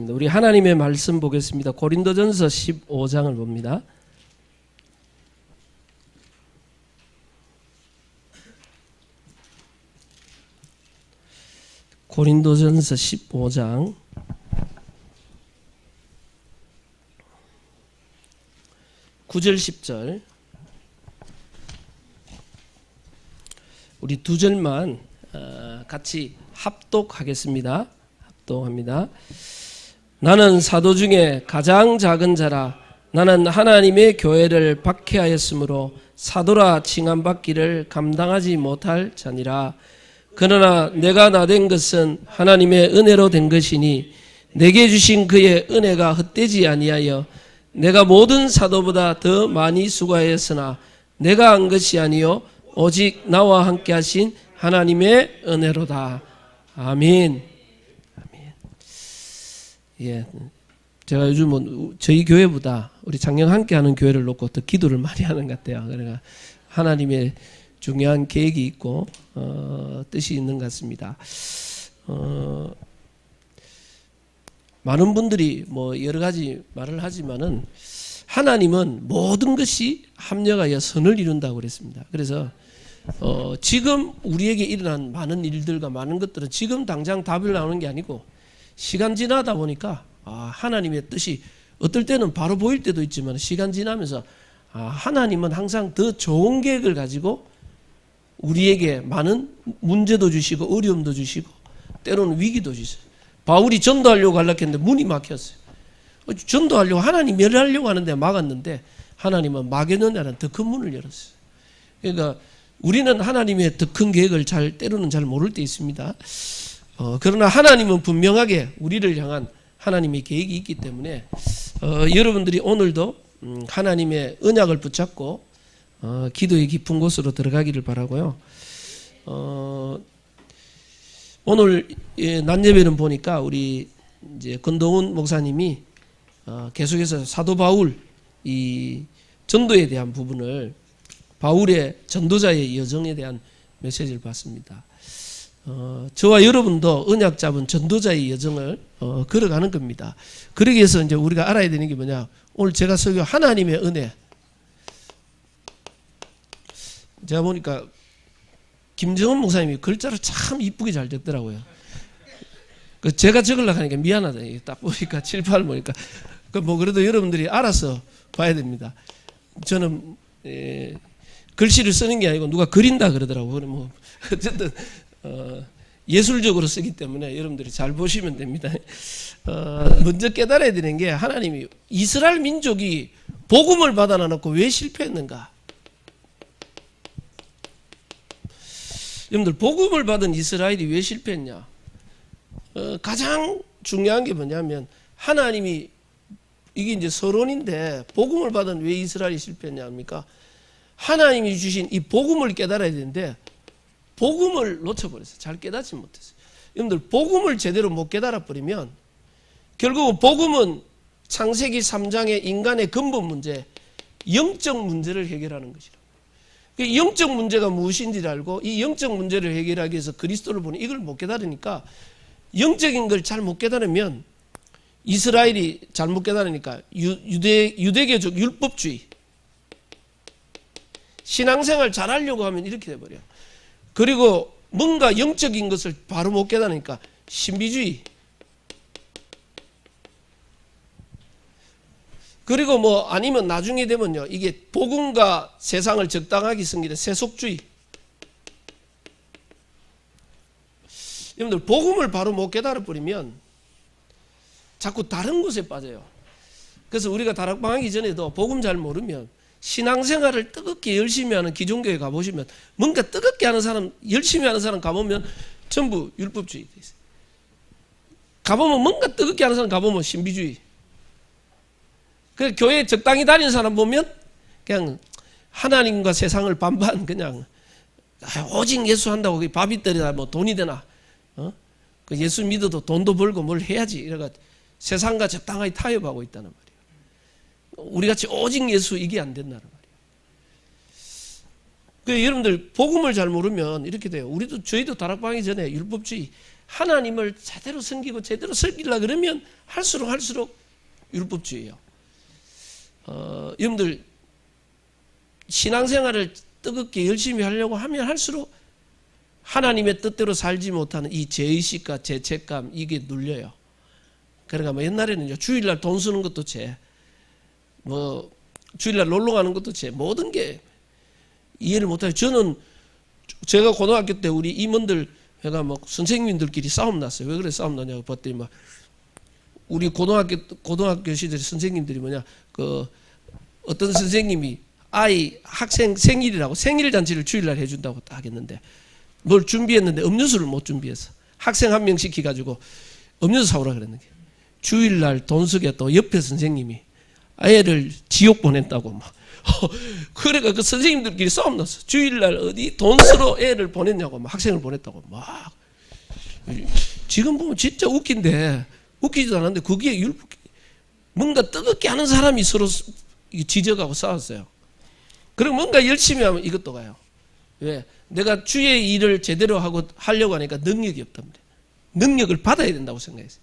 하겠습니다. 우리 하나님의 말씀 보겠습니다. 고린도전서 15장을 봅니다. 고린도전서 15장 9절 10절 우리 두 절만 같이 합독하겠습니다. 합독합니다. 나는 사도 중에 가장 작은 자라. 나는 하나님의 교회를 박해하였으므로 사도라 칭함받기를 감당하지 못할 자니라. 그러나 내가 나된 것은 하나님의 은혜로 된 것이니 내게 주신 그의 은혜가 헛되지 아니하여 내가 모든 사도보다 더 많이 수고하였으나 내가 한 것이 아니요 오직 나와 함께 하신 하나님의 은혜로다. 아멘. 아멘. 예, 제가 요즘은 저희 교회보다 우리 작년 함께하는 교회를 놓고 더 기도를 많이 하는 것 같아요. 그러니까 하나님의 중요한 계획이 있고 뜻이 있는 것 같습니다. 많은 분들이 뭐 여러 가지 말을 하지만은 하나님은 모든 것이 합력하여 선을 이룬다고 그랬습니다. 그래서 지금 우리에게 일어난 많은 일들과 많은 것들은 지금 당장 답을 나오는 게 아니고 시간 지나다 보니까 하나님의 뜻이 어떨 때는 바로 보일 때도 있지만 시간 지나면서 하나님은 항상 더 좋은 계획을 가지고 우리에게 많은 문제도 주시고 어려움도 주시고 때로는 위기도 주세요. 바울이 전도하려고 하려고 했는데 문이 막혔어요. 전도하려고 하나님 멸하려고 하는데 막았는데 하나님은 막연하는 더 큰 문을 열었어요. 그러니까 우리는 하나님의 더 큰 계획을 때로는 잘 모를 때 있습니다. 그러나 하나님은 분명하게 우리를 향한 하나님의 계획이 있기 때문에 여러분들이 오늘도 하나님의 언약을 붙잡고 기도의 깊은 곳으로 들어가기를 바라고요. 오늘 낮 예배는 보니까 우리 이제 건동훈 목사님이 계속해서 사도 바울 이 전도에 대한 부분을 바울의 전도자의 여정에 대한 메시지를 봤습니다. 저와 여러분도 언약 잡은 전도자의 여정을 걸어가는 겁니다. 그러기 위해서 이제 우리가 알아야 되는 게 뭐냐? 오늘 제가 설교 하나님의 은혜. 제가 보니까 김정은 목사님이 글자를 참 이쁘게 잘 적더라고요. 제가 적으려고 하니까 미안하다. 딱 보니까 칠판을 보니까 뭐 그래도 여러분들이 알아서 봐야 됩니다. 저는 글씨를 쓰는 게 아니고 누가 그린다 그러더라고요. 뭐 어쨌든 예술적으로 쓰기 때문에 여러분들이 잘 보시면 됩니다. 먼저 깨달아야 되는 게 하나님이 이스라엘 민족이 복음을 받아놔놓고 왜 실패했는가? 여러분들 복음을 받은 이스라엘이 왜 실패했냐? 가장 중요한 게 뭐냐면 하나님이 이게 이제 서론인데 복음을 받은 왜 이스라엘이 실패했냐 합니까? 하나님이 주신 이 복음을 깨달아야 되는데 복음을 놓쳐버렸어요. 잘 깨닫지 못했어요. 여러분들 복음을 제대로 못 깨달아 버리면 결국은 복음은 창세기 3장의 인간의 근본 문제, 영적 문제를 해결하는 것이라. 영적 문제가 무엇인지를 알고 이 영적 문제를 해결하기 위해서 그리스도를 보니 이걸 못 깨달으니까 영적인 걸 잘 못 깨달으면 이스라엘이 잘못 깨달으니까 유대교적 율법주의 신앙생활 잘하려고 하면 이렇게 돼버려요. 그리고 뭔가 영적인 것을 바로 못 깨달으니까 신비주의 그리고 뭐 아니면 나중에 되면요 이게 복음과 세상을 적당하게 섬기는 세속주의. 여러분들 복음을 바로 못 깨달아 버리면 자꾸 다른 곳에 빠져요. 그래서 우리가 다락방 하기 전에도 복음 잘 모르면 신앙생활을 뜨겁게 열심히 하는 기존교회 가보시면 뭔가 뜨겁게 하는 사람 열심히 하는 사람 가보면 전부 율법주의 돼 있어요. 가보면 뭔가 뜨겁게 하는 사람 가보면 신비주의. 그 교회 적당히 다니는 사람 보면 그냥 하나님과 세상을 반반 그냥 오직 예수 한다고 밥이 떨이나 뭐 돈이 되나 그 예수 믿어도 돈도 벌고 뭘 해야지 이래가 세상과 적당하게 타협하고 있다는 말이에요. 우리같이 오직 예수 이게 안 된다는 말이에요. 그 여러분들 복음을 잘 모르면 이렇게 돼요. 저희도 다락방하기 전에 율법주의 하나님을 제대로 섬기고 제대로 섬기려 그러면 할수록 율법주의예요. 여러분들 신앙생활을 뜨겁게 열심히 하려고 하면 할수록 하나님의 뜻대로 살지 못하는 이 죄의식과 죄책감 이게 눌려요. 그러니까 뭐 옛날에는 주일날 돈 쓰는 것도 뭐 주일날 놀러 가는 것도 모든 게 이해를 못해요. 제가 고등학교 때 우리 임원들 회가 뭐 선생님들끼리 싸움 났어요. 왜 그래 싸움 나냐고 봤더니 막 우리 고등학교 시절에 선생님들이 어떤 선생님이 학생 생일이라고 생일 잔치를 주일날 해준다고 딱 했는데 뭘 준비했는데 음료수를 못 준비해서 학생 한 명 시켜가지고 음료수 사오라 그랬는 게 주일날 돈 쓰게 또 옆에 선생님이 애를 지옥 보냈다고 막 그러니까 그 선생님들끼리 싸움 났어. 주일날 어디 돈 쓰러 애를 보냈냐고 막 학생을 보냈다고 막 지금 보면 진짜 웃긴데 웃기지도 않았는데 거기에 뭔가 뜨겁게 하는 사람이 서로 지적하고 싸웠어요. 그리고 뭔가 열심히 하면 이것도 가요. 왜? 내가 주의 일을 제대로 하려고 하니까 능력이 없단 말이에요. 능력을 받아야 된다고 생각했어요.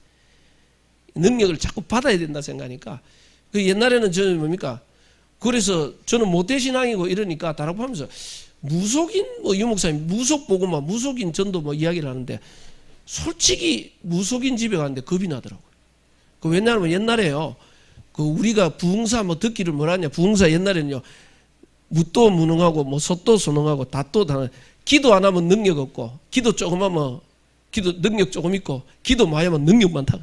능력을 자꾸 받아야 된다 생각하니까 그 옛날에는 저는 뭡니까? 그래서 저는 모태신앙이고 이러니까 다락방에서 무속인 유목사님 무속 보고만 무속인 전도 이야기를 하는데 솔직히 무속인 집에 가는데 겁이 나더라고요. 왜냐하면 옛날에요. 우리가 부흥사 듣기를 뭐라냐? 부흥사 옛날에는요. 무도 무능하고 소도 소능하고 다도 다 기도 안 하면 능력 없고 기도 조금 하면 기도 능력 조금 있고 기도 많이 하면 능력 많다.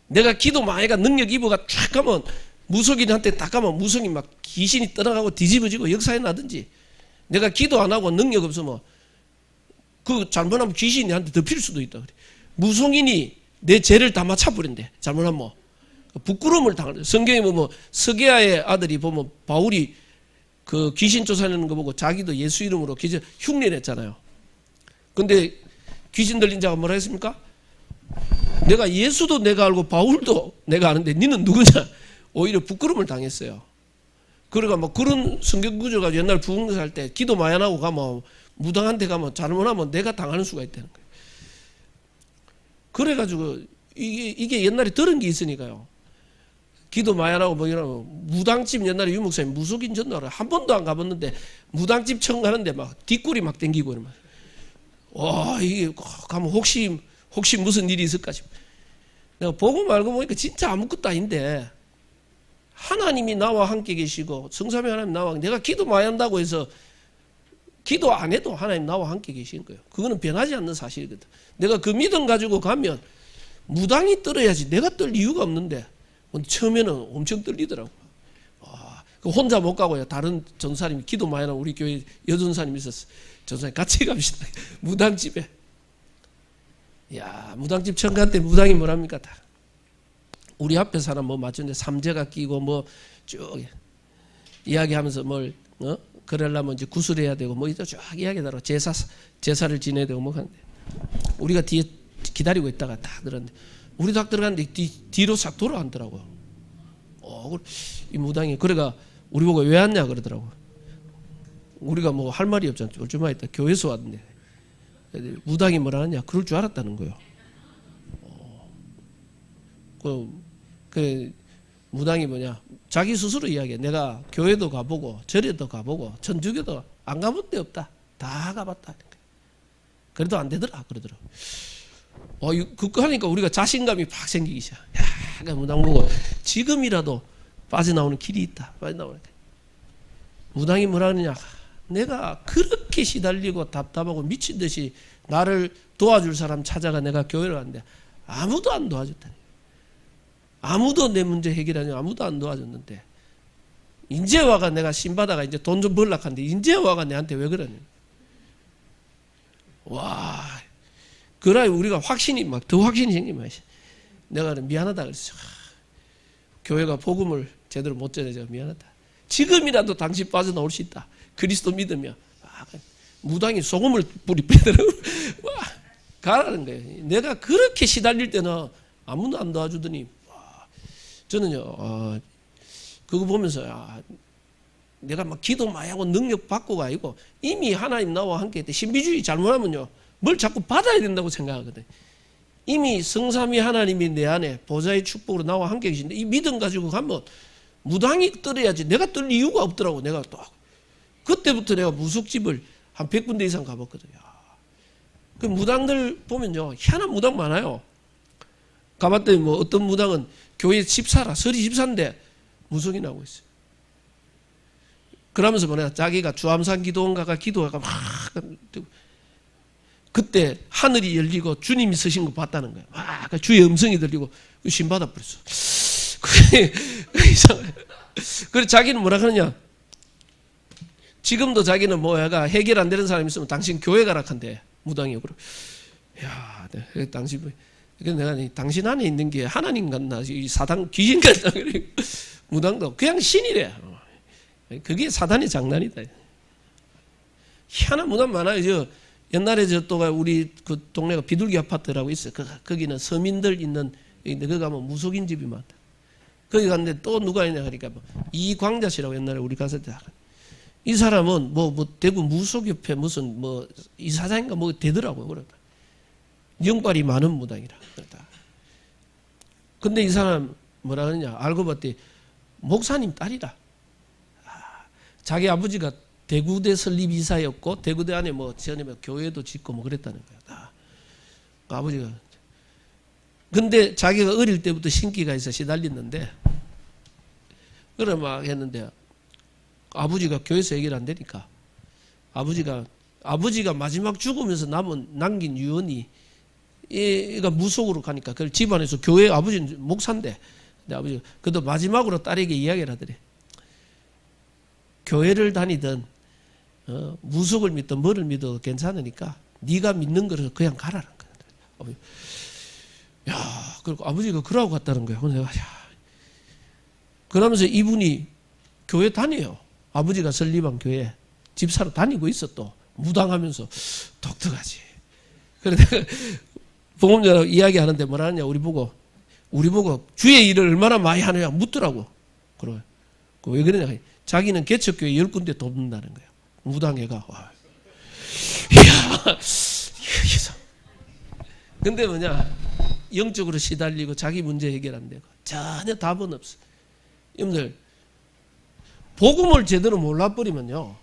내가 기도 많이 가 능력 입어가 쫙 하면 무속인한테 딱 가면 무속이 막 귀신이 떠나가고 뒤집어지고 역사에 나든지 내가 기도 안 하고 능력 없으면 잘못하면 귀신이 나한테 덮일 수도 있다. 무속인이 내 죄를 다 맞춰버린대. 잘못하면 부끄러움을 당할. 성경에 보면 스게야의 아들이 보면 바울이 귀신 쫓아내는 거 보고 자기도 예수 이름으로 흉내냈잖아요. 근데 귀신 들린 자가 뭐라 했습니까? 내가 예수도 내가 알고 바울도 내가 아는데 너는 누구냐? 오히려 부끄러움을 당했어요. 그러니까 그런 성경 구조가 옛날 부흥사 할 때 기도 많이 안 하고 가면 무당한테 가면 잘못하면 내가 당하는 수가 있다는 거예요. 그래가지고 이게 옛날에 들은 게 있으니까요. 기도 많이 안 하고 이러면 무당집 옛날에 유목사님 무속인 전도하러 한 번도 안 가봤는데 무당집 청가는데 막 뒷골이 막 땡기고 이러면 이게 가면 혹시 무슨 일이 있을까 싶어. 내가 보고 말고 보니까 진짜 아무것도 아닌데 하나님이 나와 함께 계시고 성삼위 하나님 나와 내가 기도 많이 한다고 해서 기도 안 해도 하나님 나와 함께 계신 거예요. 그거는 변하지 않는 사실이거든. 내가 그 믿음 가지고 가면 무당이 떨어야지 내가 떨 이유가 없는데 처음에는 엄청 떨리더라고. 혼자 못 가고요. 다른 전사님이 기도 많이 하는 우리 교회 여전사님이 있었어. 전사님 같이 갑시다. 무당집에. 무당집 청가 때 무당이 뭐랍니까? 다. 우리 앞에 사람 맞추는데 삼재가 끼고 쭉 이야기하면서 그러려면 이제 구슬해야 되고 쭉 이야기하더라고. 제사를 지내야 되고 하는데 우리가 뒤에 기다리고 있다가 딱 들었는데 우리 딱 들어갔는데 뒤로 싹 돌아앉더라고요. 이 무당이 그래가 우리 보고 왜 왔냐 그러더라고. 우리가 할 말이 없잖아. 쫄쫄마 있다. 교회에서 왔는데 무당이 뭐라 하냐 그럴 줄 알았다는 거예요. 그 무당이 자기 스스로 이야기해. 내가 교회도 가보고 절에도 가보고 천주교도 안 가본 데 없다. 다 가봤다. 그래도 안 되더라 그러더라고. 그거 하니까 우리가 자신감이 팍 생기기 시작. 무당 보고 지금이라도 빠져나오는 길이 있다. 빠져나오니까. 무당이 뭐라 하느냐. 내가 그렇게 시달리고 답답하고 미친 듯이 나를 도와줄 사람 찾아가 내가 교회를 갔는데 아무도 안 도와줬다니. 아무도 내 문제 해결하냐 아무도 안 도와줬는데 인제 와가 내가 신받아가 이제 돈 좀 벌려고 하는데 인제 와가 내한테 왜 그러냐. 그래 우리가 확신이 더 확신이 생기면 내가 미안하다 그랬어. 교회가 복음을 제대로 못 전해줘 미안하다. 지금이라도 당신 빠져나올 수 있다. 그리스도 믿으면 무당이 소금을 뿌리더라고. 가라는 거예요. 내가 그렇게 시달릴 때는 아무도 안 도와주더니 저는요 그거 보면서 내가 기도 많이 하고 능력 받고가 아니고 이미 하나님 나와 함께 했대. 신비주의 잘못하면요 뭘 자꾸 받아야 된다고 생각하거든. 이미 성삼위 하나님이 내 안에 보좌의 축복으로 나와 함께 계신데 이 믿음 가지고 가면 무당이 떨어야지 내가 떨 이유가 없더라고. 내가 또 그때부터 내가 무속집을 한 100군데 이상 가봤거든요. 그 무당들 보면요 희한한 무당 많아요. 가봤더니 뭐 어떤 무당은 교회 집사라 서리 집사인데 무속이 나오고 있어요. 그러면서 뭐냐 자기가 주암산 기도원가가 기도하가 막 그때 하늘이 열리고 주님이 서신 거 봤다는 거예요. 막 주의 음성이 들리고 신받아 버렸어. 그게 이상해. 그래서 자기는 뭐라 그러냐? 지금도 자기는 뭐야가 해결 안 되는 사람이 있으면 당신 교회 가라 한대. 무당이 그러. 야, 당신 내가 당신 안에 있는 게 하나님 같나 이 사단 귀신 같나 그래. 무당도 그냥 신이래. 그게 사단의 장난이다. 희한한 무당 많아요. 저 옛날에 저 또 우리 그 동네가 비둘기 아파트라고 있어요. 거기는 서민들 있는 거기 가면 무속인 집이 많다. 거기 갔는데 또 누가 있냐 하니까 뭐 이광자 씨라고 옛날에 우리 갔을 때 이 사람은 뭐 대구 무속협회 무슨 뭐 이사장인가 뭐 되더라고요. 그러다 영빨이 많은 무당이라 그러다. 근데 이 사람 뭐라 그러냐 알고 봤더니 목사님 딸이다. 자기 아버지가 대구대 설립이사였고 대구대 안에 뭐 전에 뭐 교회도 짓고 뭐 그랬다는 거야. 그 아버지가. 근데 자기가 어릴 때부터 신기가 있어 시달렸는데 그래 막 했는데 아버지가 교회에서 해결 안 되니까 아버지가 마지막 죽으면서 남긴 유언이 얘가 무속으로 가니까 그걸 집안에서 교회 아버지는 목사인데 근데 아버지가 그래도 마지막으로 딸에게 이야기를 하더래. 교회를 다니든 무속을 믿든 뭐를 믿어도 괜찮으니까 네가 믿는 거를 그냥 가라는 거야. 야, 그리고 아버지가 그러고 갔다는 거야. 그래서 내가 그러면서 이분이 교회 다녀요. 아버지가 설립한 교회 집사로 다니고 있어 또 무당하면서 독특하지. 그래 내가 복음자라고 이야기하는데 뭐라 하냐 우리 보고 주의 일을 얼마나 많이 하느냐 묻더라고. 그래 왜 그러냐 자기는 개척교회 10군데 돕는다는 거야. 무당회가. 이야 근데 뭐냐 영적으로 시달리고 자기 문제 해결 안 되고 전혀 답은 없어. 여러분들 복음을 제대로 몰라버리면요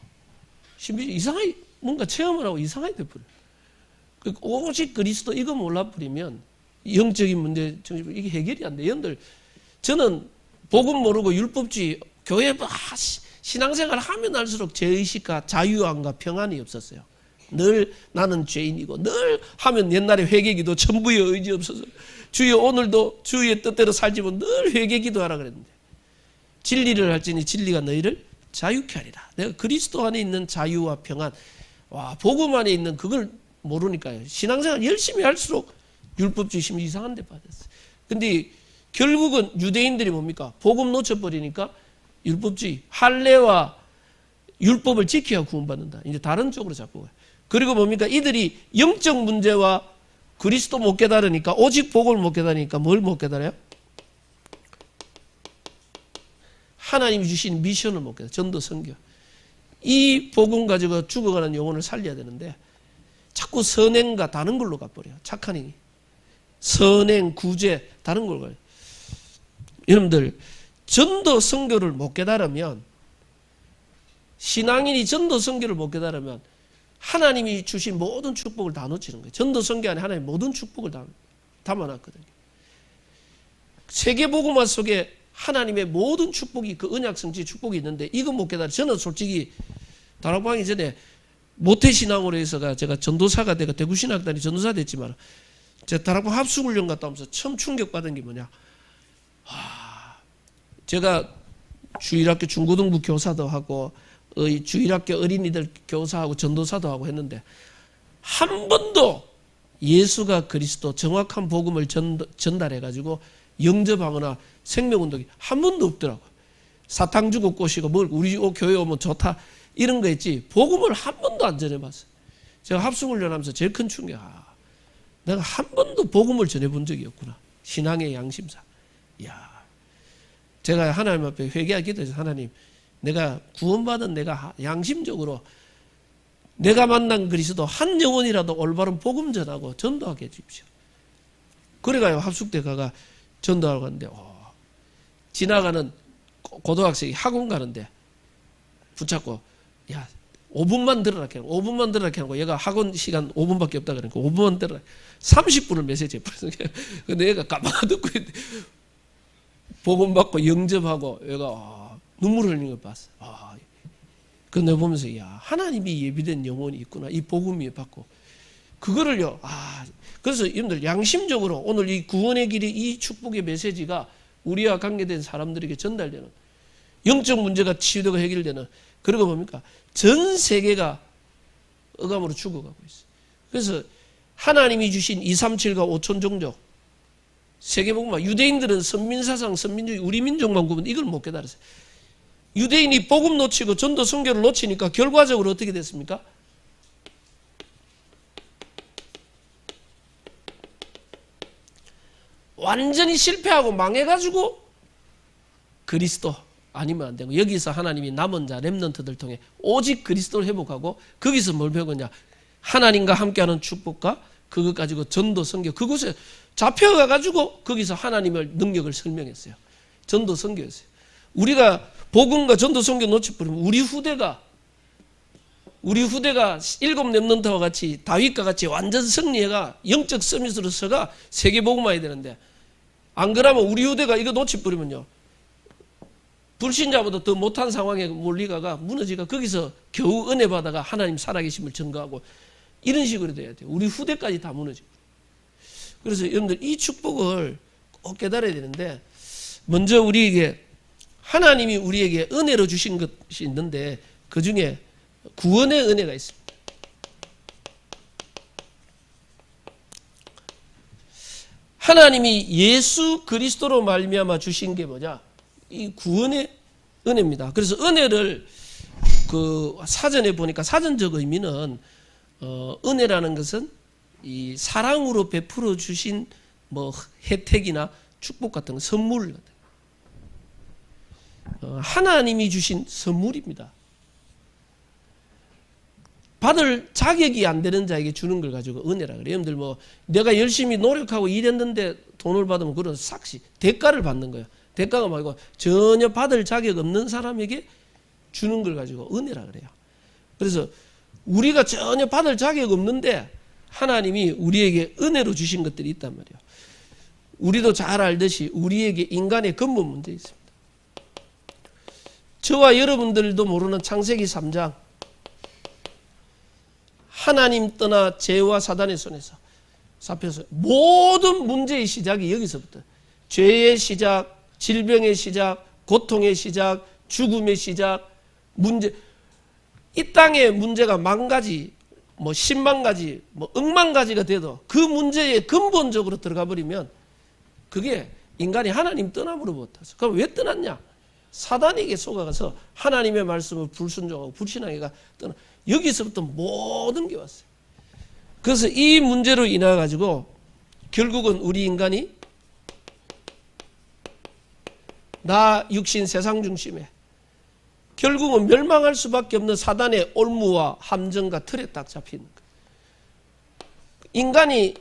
이상하게 뭔가 체험을 하고 이상하게 돼버려요. 오직 그리스도 이거 몰라버리면 영적인 문제 이게 해결이 안 돼. 여러분들 저는 복음 모르고 율법주의 교회 신앙생활 하면 할수록 죄의식과 자유함과 평안이 없었어요. 늘 나는 죄인이고 늘 하면 옛날에 회개기도 전부의 의지 없어서 주여 오늘도 주의 뜻대로 살지만 늘 회개기도 하라 그랬는데 진리를 할지니 진리가 너희를 자유케 하리라. 내가 그리스도 안에 있는 자유와 평안 복음 안에 있는 그걸 모르니까요. 신앙생활 열심히 할수록 율법주의 심이 이상한 데 빠졌어요. 근데 결국은 유대인들이 뭡니까? 복음 놓쳐버리니까 율법주의 할례와 율법을 지켜야 구원받는다. 이제 다른 쪽으로 자꾸 가요. 그리고 뭡니까? 이들이 영적 문제와 그리스도 못 깨달으니까 오직 복음을 못 깨달으니까 뭘 못 깨달아요? 하나님이 주신 미션을 못 깨달아요. 전도 선교. 이 복음 가지고 죽어가는 영혼을 살려야 되는데 자꾸 선행과 다른 걸로 가버려요. 착한 행위. 선행, 구제 다른 걸로 가요. 여러분들 전도 선교를 못 깨달으면 신앙인이 전도 선교를 못 깨달으면 하나님이 주신 모든 축복을 다 놓치는 거예요. 전도 선교 안에 하나님 모든 축복을 다 담아놨거든요. 세계복음화 속에 하나님의 모든 축복이 그 언약성지 축복이 있는데 이거 못 깨달아. 저는 솔직히 다락방이 전에 모태신앙으로 해서가 제가 전도사가 되고 대구신학단이 전도사 됐지만 제가 다락방 합숙훈련 갔다 오면서 처음 충격받은 게 뭐냐. 제가 주일학교 중고등부 교사도 하고 주일학교 어린이들 교사하고 전도사도 하고 했는데 한 번도 예수가 그리스도 정확한 복음을 전달해가지고 영접하거나 생명운동이 한 번도 없더라고요. 사탕 주고 꼬시고 뭘 우리 교회 오면 좋다 이런 거 했지 복음을 한 번도 안 전해봤어요. 제가 합숙훈련하면서 제일 큰 충격. 내가 한 번도 복음을 전해본 적이 없구나. 신앙의 양심상. 이야. 제가 하나님 앞에 회개하기도 해서 하나님 내가 구원받은 내가 양심적으로 내가 만난 그리스도 한 영혼이라도 올바른 복음 전하고 전도하게 해주십시오. 그래가요 합숙대 가가 전도하러 갔는데 지나가는 고등학생이 학원 가는데 붙잡고 야 5분만 들으라 캐고 5분만 들으라 캐고 얘가 학원 시간 5분밖에 없다 그러니까 5분만 들으라 30분을 메시지해 버렸어요. 근데 얘가 가만히 듣고 있는데 복음 받고 영접하고 얘가 눈물 흘리는 걸 봤어. 그 내가 보면서 야 하나님이 예비된 영혼이 있구나. 이 복음이 받고 그거를요. 그래서 여러분들 양심적으로 오늘 이 구원의 길이 이 축복의 메시지가 우리와 관계된 사람들에게 전달되는 영적 문제가 치유되고 해결되는 그러고 뭡니까? 전 세계가 억압으로 죽어가고 있어요. 그래서 하나님이 주신 237과 5천 종족 세계복음화 유대인들은 선민사상 선민주의 우리 민족만 구분 이걸 못 깨달았어요. 유대인이 복음 놓치고 전도 선교를 놓치니까 결과적으로 어떻게 됐습니까? 완전히 실패하고 망해가지고 그리스도 아니면 안 되고 여기서 하나님이 남은 자 렘넌트들 통해 오직 그리스도를 회복하고 거기서 뭘 배우느냐 하나님과 함께하는 축복과 그것 가지고 전도 선교 그곳에 잡혀가가지고 거기서 하나님의 능력을 설명했어요. 전도 선교였어요. 우리가 복음과 전도 선교 놓쳐버리면 우리 후대가 일곱 렘넌트와 같이 다윗과 같이 완전 승리해가 영적 서밋으로 서가 세계 복음화해야 되는데 안 그러면 우리 후대가 이거 놓쳐버리면요 불신자보다 더 못한 상황에 몰리가가 무너지가 거기서 겨우 은혜 받아가 하나님 살아계심을 증거하고 이런 식으로 돼야 돼요. 우리 후대까지 다 무너지고. 그래서 여러분들 이 축복을 꼭 깨달아야 되는데 먼저 우리에게 하나님이 우리에게 은혜로 주신 것이 있는데 그 중에 구원의 은혜가 있습니다. 하나님이 예수 그리스도로 말미암아 주신 게 뭐냐? 이 구원의 은혜입니다. 그래서 은혜를 그 사전에 보니까 사전적 의미는 은혜라는 것은 이 사랑으로 베풀어 주신 뭐 혜택이나 축복 같은 선물 같은 하나님이 주신 선물입니다. 받을 자격이 안 되는 자에게 주는 걸 가지고 은혜라 그래요. 여러분들 뭐 내가 열심히 노력하고 일했는데 돈을 받으면 그런 삭시 대가를 받는 거예요. 대가가 말고 전혀 받을 자격 없는 사람에게 주는 걸 가지고 은혜라 그래요. 그래서 우리가 전혀 받을 자격 없는데 하나님이 우리에게 은혜로 주신 것들이 있단 말이에요. 우리도 잘 알듯이 우리에게 인간의 근본 문제 있습니다. 저와 여러분들도 모르는 창세기 3장 하나님 떠나 죄와 사단의 손에서 잡혀서 모든 문제의 시작이 여기서부터 죄의 시작, 질병의 시작, 고통의 시작, 죽음의 시작, 문제 이 땅의 문제가 만 가지, 뭐 10만 가지, 뭐 억만 가지가 돼도 그 문제에 근본적으로 들어가 버리면 그게 인간이 하나님 떠남으로부터. 그럼 왜 떠났냐? 사단에게 속아가서 하나님의 말씀을 불순종하고 불신하기가 떠나. 여기서부터 모든 게 왔어요. 그래서 이 문제로 인해 가지고 결국은 우리 인간이 나 육신 세상 중심에 결국은 멸망할 수밖에 없는 사단의 올무와 함정과 틀에 딱 잡히는 거예요. 인간이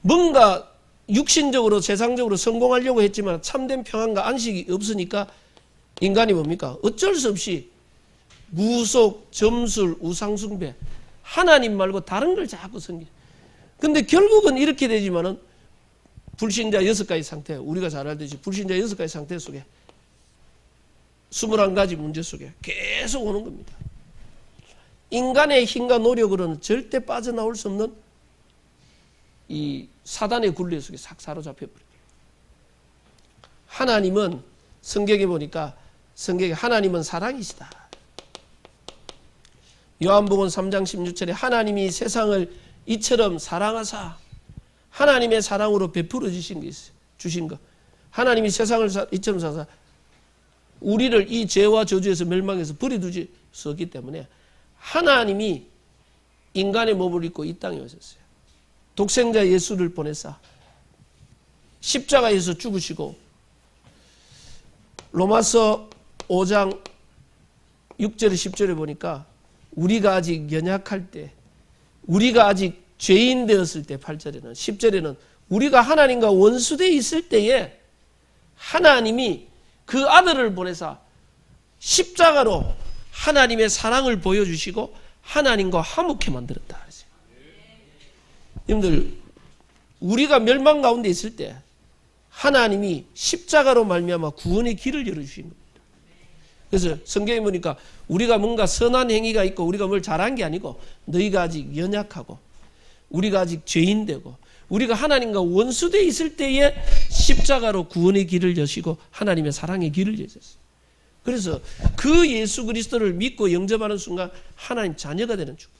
뭔가 육신적으로 세상적으로 성공하려고 했지만 참된 평안과 안식이 없으니까 인간이 뭡니까? 어쩔 수 없이 무속, 점술, 우상숭배 하나님 말고 다른 걸 자꾸 섬겨. 근데 결국은 이렇게 되지만은 불신자 6가지 상태, 우리가 잘 알듯이 불신자 6가지 상태 속에 21가지 문제 속에 계속 오는 겁니다. 인간의 힘과 노력으로는 절대 빠져나올 수 없는 이 사단의 굴레 속에 싹 사로잡혀버려요. 하나님은 성경에 보니까 성경에 하나님은 사랑이시다. 요한복음 3장 16절에 하나님이 세상을 이처럼 사랑하사 하나님의 사랑으로 베풀어 주신 게 있어요. 주신 거. 하나님이 세상을 이처럼 사랑하사 우리를 이 죄와 저주에서 멸망해서 버려두지 수 없기 때문에 하나님이 인간의 몸을 입고 이 땅에 오셨어요. 독생자 예수를 보내사 십자가에서 죽으시고 로마서 5장 6절에 10절에 보니까 우리가 아직 연약할 때, 우리가 아직 죄인 되었을 때 8절에는 10절에는 우리가 하나님과 원수되어 있을 때에 하나님이 그 아들을 보내사 십자가로 하나님의 사랑을 보여주시고 하나님과 화목해 만들었다. 여러분들, 우리가 멸망 가운데 있을 때 하나님이 십자가로 말미암아 구원의 길을 열어주신 겁니다. 그래서 성경에 보니까 우리가 뭔가 선한 행위가 있고 우리가 뭘 잘한 게 아니고 너희가 아직 연약하고 우리가 아직 죄인 되고 우리가 하나님과 원수되어 있을 때에 십자가로 구원의 길을 여시고 하나님의 사랑의 길을 여셨어요. 그래서 그 예수 그리스도를 믿고 영접하는 순간 하나님 자녀가 되는 중.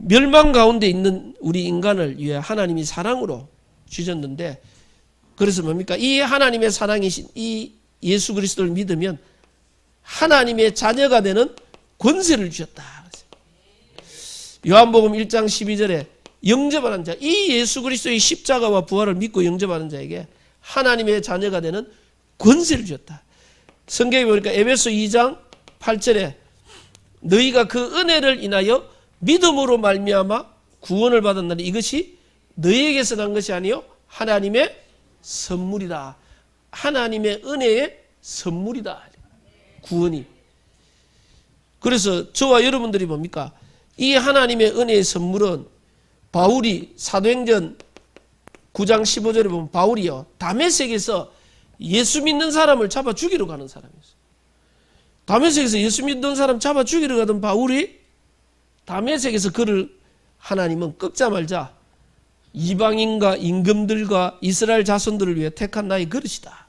멸망 가운데 있는 우리 인간을 위해 하나님이 사랑으로 주셨는데, 그래서 뭡니까? 이 하나님의 사랑이신 이 예수 그리스도를 믿으면 하나님의 자녀가 되는 권세를 주셨다. 요한복음 1장 12절에 영접하는 자, 이 예수 그리스도의 십자가와 부활을 믿고 영접하는 자에게 하나님의 자녀가 되는 권세를 주셨다. 성경에 보니까 에베소 2장 8절에 너희가 그 은혜를 인하여 믿음으로 말미암아 구원을 받았나니 이것이 너희에게서 난 것이 아니요 하나님의 선물이다. 하나님의 은혜의 선물이다. 구원이. 그래서 저와 여러분들이 뭡니까? 이 하나님의 은혜의 선물은 바울이 사도행전 9장 15절에 보면 바울이요 다메섹에서 예수 믿는 사람을 잡아 죽이러 가는 사람이었어요. 다메섹에서 예수 믿는 사람 잡아 죽이러 가던 바울이 다메섹에서 그를 하나님은 꺾자 말자 이방인과 임금들과 이스라엘 자손들을 위해 택한 나의 그릇이다.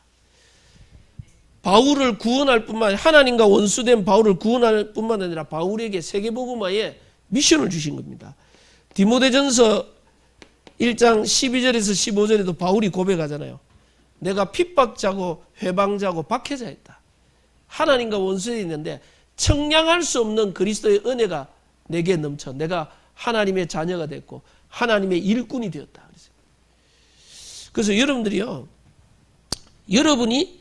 바울을 구원할 뿐만 아니라 하나님과 원수된 바울을 구원할 뿐만 아니라 바울에게 세계복음화에 미션을 주신 겁니다. 디모데전서 1장 12절에서 15절에도 바울이 고백하잖아요. 내가 핍박자고 회방자고 박해자였다. 하나님과 원수에 있는데 청량할 수 없는 그리스도의 은혜가 내게 넘쳐 내가 하나님의 자녀가 됐고 하나님의 일꾼이 되었다. 그래서 여러분들이요, 여러분이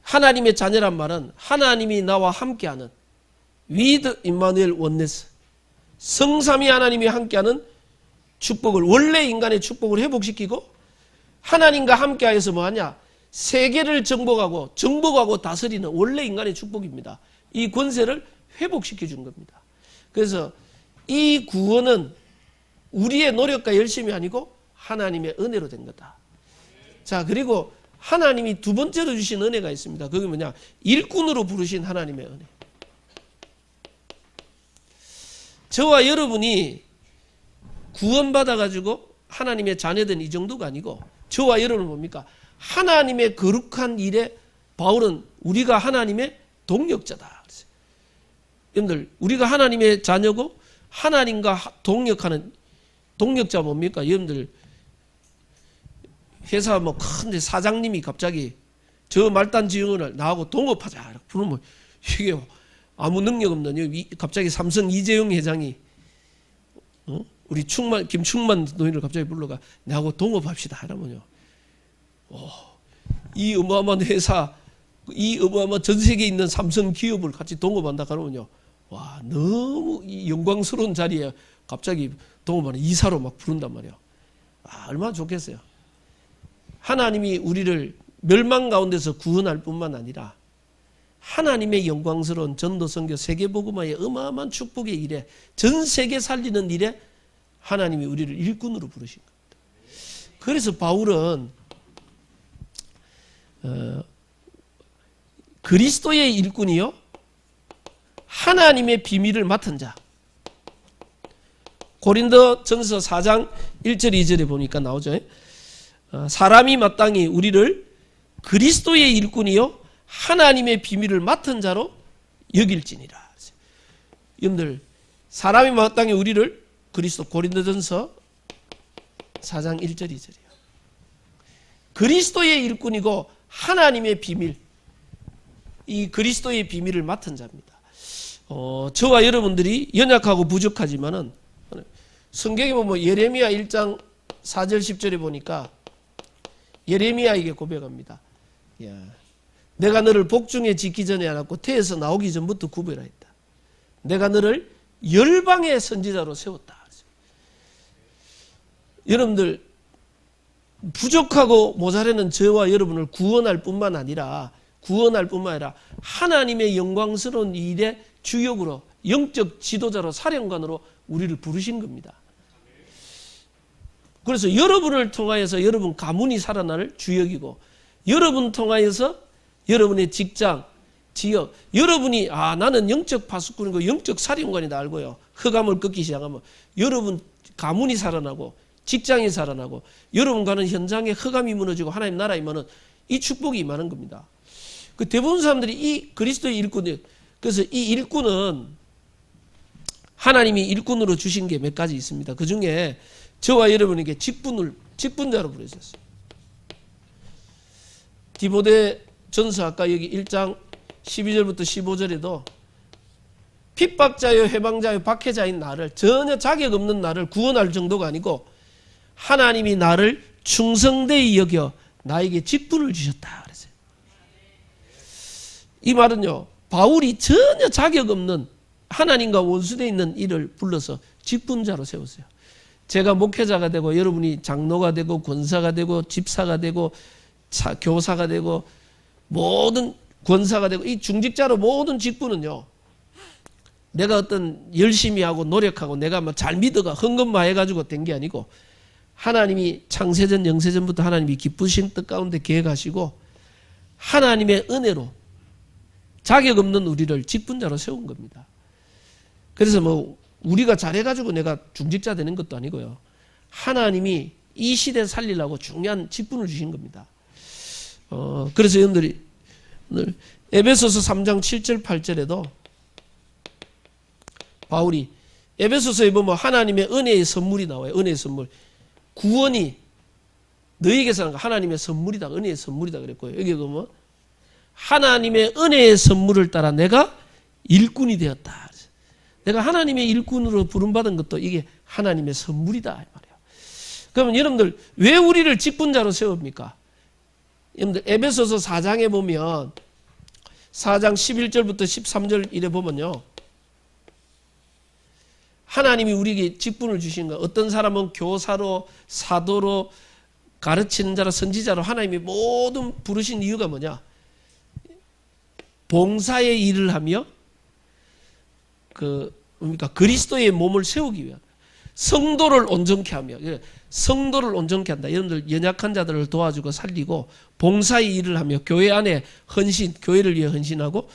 하나님의 자녀란 말은 하나님이 나와 함께하는 with 임마누엘 원네스, 성삼위 하나님이 함께하는 축복을, 원래 인간의 축복을 회복시키고 하나님과 함께하여서 뭐하냐? 세계를 정복하고 다스리는 원래 인간의 축복입니다. 이 권세를 회복시켜 준 겁니다. 그래서 이 구원은 우리의 노력과 열심이 아니고 하나님의 은혜로 된 거다. 자, 그리고 하나님이 두 번째로 주신 은혜가 있습니다. 그게 뭐냐? 일꾼으로 부르신 하나님의 은혜. 저와 여러분이 구원받아가지고 하나님의 자녀된 이 정도가 아니고 저와 여러분은 뭡니까? 하나님의 거룩한 일에 바울은 우리가 하나님의 동력자다. 여러분들, 우리가 하나님의 자녀고 하나님과 동력하는 동력자 뭡니까? 여러분들, 회사 뭐 큰데 사장님이 갑자기 저 말단 지원을 나하고 동업하자 부르면 이게 아무 능력 없는 갑자기 삼성 이재용 회장이 우리 김충만 노인을 갑자기 불러가 나하고 동업합시다 이러면요. 이 어마어마한 회사, 이 어마어마한 전 세계에 있는 삼성 기업을 같이 동업한다 그러면요. 와, 너무 이 영광스러운 자리에 갑자기 동업하는 이사로 막 부른단 말이야. 얼마나 좋겠어요. 하나님이 우리를 멸망 가운데서 구원할 뿐만 아니라 하나님의 영광스러운 전도 선교 세계복음화의 어마어마한 축복의 일에, 전 세계 살리는 일에 하나님이 우리를 일꾼으로 부르신 겁니다. 그래서 바울은 그리스도의 일꾼이요 하나님의 비밀을 맡은 자. 고린도전서 4장 1절 2절에 보니까 나오죠. 사람이 마땅히 우리를 그리스도의 일꾼이요 하나님의 비밀을 맡은 자로 여길지니라. 여러분들, 사람이 마땅히 우리를 그리스도, 고린도전서 4장 1절 2절이요. 그리스도의 일꾼이고 하나님의 비밀, 이 그리스도의 비밀을 맡은 자입니다. 저와 여러분들이 연약하고 부족하지만은 성경에 보면 예레미야 1장 4절 10절에 보니까 예레미야에게 고백합니다. 내가 너를 복중에 짓기 전에 알았고 태에서 나오기 전부터 구별하였다. 내가 너를 열방의 선지자로 세웠다. 여러분들 부족하고 모자라는 저와 여러분을 구원할 뿐만 아니라 하나님의 영광스러운 일의 주역으로 영적 지도자로 사령관으로 우리를 부르신 겁니다. 그래서 여러분을 통하여서 여러분 가문이 살아날 주역이고 여러분 통하여서 여러분의 직장, 지역, 여러분이 나는 영적 파수꾼이고 영적 사령관이다 알고요. 흑암을 꺾기 시작하면 여러분 가문이 살아나고 직장이 살아나고 여러분 가는 현장에 흑암이 무너지고 하나님 나라 임하는 이 축복이 임하는 겁니다. 그 대부분 사람들이 이 그리스도의 일꾼, 그래서 이 일꾼은 하나님이 일꾼으로 주신 게 몇 가지 있습니다. 그 중에 저와 여러분에게 직분자로 부르셨어요. 디모데 전서 아까 여기 1장 12절부터 15절에도 핍박자요 해방자요 박해자인 나를 전혀 자격 없는 나를 구원할 정도가 아니고 하나님이 나를 충성되이 여겨 나에게 직분을 주셨다 그랬어요. 이 말은요, 바울이 전혀 자격 없는 하나님과 원수되어 있는 이를 불러서 직분자로 세웠어요. 제가 목회자가 되고 여러분이 장로가 되고 권사가 되고 집사가 되고 교사가 되고 모든 권사가 되고 이 중직자로 모든 직분은요, 내가 어떤 열심히 하고 노력하고 내가 뭐 잘 믿어가 헌금마 해가지고 된 게 아니고 하나님이 창세전 영세전부터 하나님이 기쁘신 뜻 가운데 계획하시고 하나님의 은혜로 자격 없는 우리를 직분자로 세운 겁니다. 그래서 뭐 우리가 잘해가지고 내가 중직자 되는 것도 아니고요. 하나님이 이 시대 살리려고 중요한 직분을 주신 겁니다. 그래서 여러분들이 오늘 에베소서 3장 7절 8절에도 바울이 에베소서에 보면 하나님의 은혜의 선물이 나와요. 은혜의 선물. 구원이 너희에게서 하나님의 선물이다. 은혜의 선물이다 그랬고요. 여기 보면 하나님의 은혜의 선물을 따라 내가 일꾼이 되었다. 내가 하나님의 일꾼으로 부름받은 것도 이게 하나님의 선물이다 말이에요. 그러면 여러분들 왜 우리를 직분자로 세웁니까? 여러분들 에베소서 4장에 보면 4장 11절부터 13절 이래 보면요, 하나님이 우리에게 직분을 주신 거, 어떤 사람은 교사로 사도로 가르치는 자로 선지자로 하나님이 모든 부르신 이유가 뭐냐? 봉사의 일을 하며 그리스도의 몸을 세우기 위한 성도를 온전케 하며, 성도를 온전케 한다. 여러분들 연약한 자들을 도와주고 살리고 봉사의 일을 하며 교회 안에 헌신, 교회를 위해 헌신하고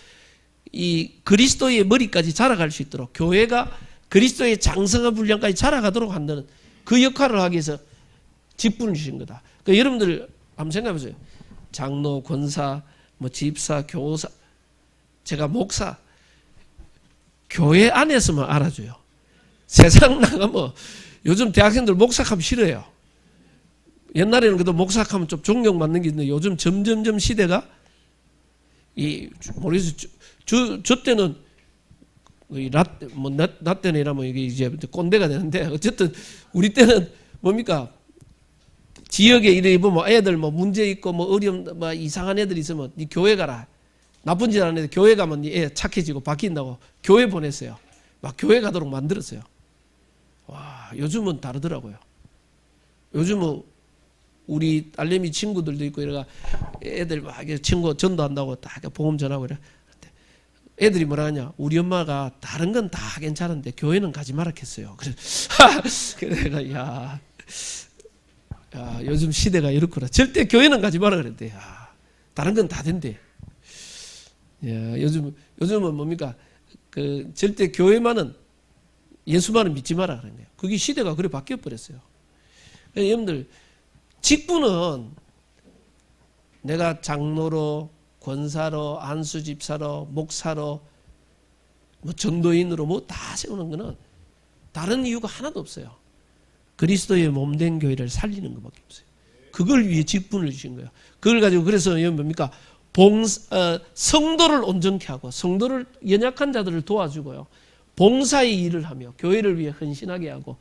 이 그리스도의 머리까지 자라갈 수 있도록 교회가 그리스도의 장성한 분량까지 자라가도록 한다는 그 역할을 하기 위해서 직분을 주신 거다. 그러니까 여러분들 한번 생각해 보세요. 장로, 권사, 뭐 집사, 교사, 제가 목사, 교회 안에서만 알아줘요. 세상 나가면 요즘 대학생들 목사하면 싫어요. 옛날에는 그래도 목사하면 좀 존경받는 게 있는데 요즘 점점점 시대가 모르겠어요. 저 때는 나 때는 이러면 이게 이제 꼰대가 되는데 어쨌든 우리 때는 뭡니까? 지역에 이래 보면 애들 뭐 문제 있고 뭐 어려움 뭐 이상한 애들 있으면 네 교회 가라. 나쁜 짓 하는 애들 교회 가면 네 애 착해지고 바뀐다고 교회 보냈어요. 막 교회 가도록 만들었어요. 와, 요즘은 다르더라고요. 요즘은 우리 딸내미 친구들도 있고 이래가 애들 막 친구 전도한다고 다 복음 전하고 이래. 애들이 뭐라 하냐? 우리 엄마가 다른 건 다 괜찮은데 교회는 가지 마라 했어요. 그래서 내가 야, 요즘 시대가 이렇구나. 절대 교회는 가지 마라 그랬대. 다른 건 다 된대. 야, 요즘은 뭡니까? 절대 교회만은 예수만은 믿지 마라 그런 거예요. 그게 시대가 그래 바뀌어 버렸어요. 여러분들 직분은 내가 장로로, 권사로, 안수집사로, 목사로, 뭐 전도인으로 뭐 다 세우는 거는 다른 이유가 하나도 없어요. 그리스도의 몸된 교회를 살리는 것밖에 없어요. 그걸 위해 직분을 주신 거예요. 그걸 가지고 그래서 이건 뭡니까? 성도를 온전케 하고 성도를 연약한 자들을 도와주고요. 봉사의 일을 하며 교회를 위해 헌신하게 하고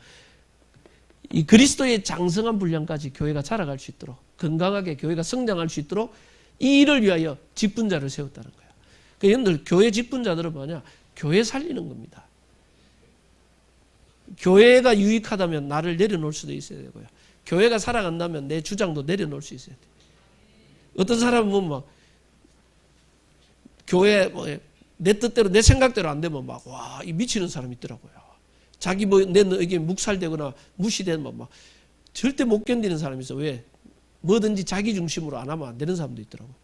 이 그리스도의 장성한 분량까지 교회가 자라갈 수 있도록 건강하게 교회가 성장할 수 있도록 이 일을 위하여 직분자를 세웠다는 거예요. 그러니까 여러분들 교회 직분자들은 뭐냐? 교회 살리는 겁니다. 교회가 유익하다면 나를 내려놓을 수도 있어야 되고요. 교회가 살아간다면 내 주장도 내려놓을 수 있어야 돼요. 어떤 사람은 막 교회 내 뜻대로 내 생각대로 안 되면 막 와, 이 미치는 사람이 있더라고요. 자기 내 의견 묵살되거나 무시되면 막 절대 못 견디는 사람이 있어. 왜? 뭐든지 자기 중심으로 안 하면 안 되는 사람도 있더라고요.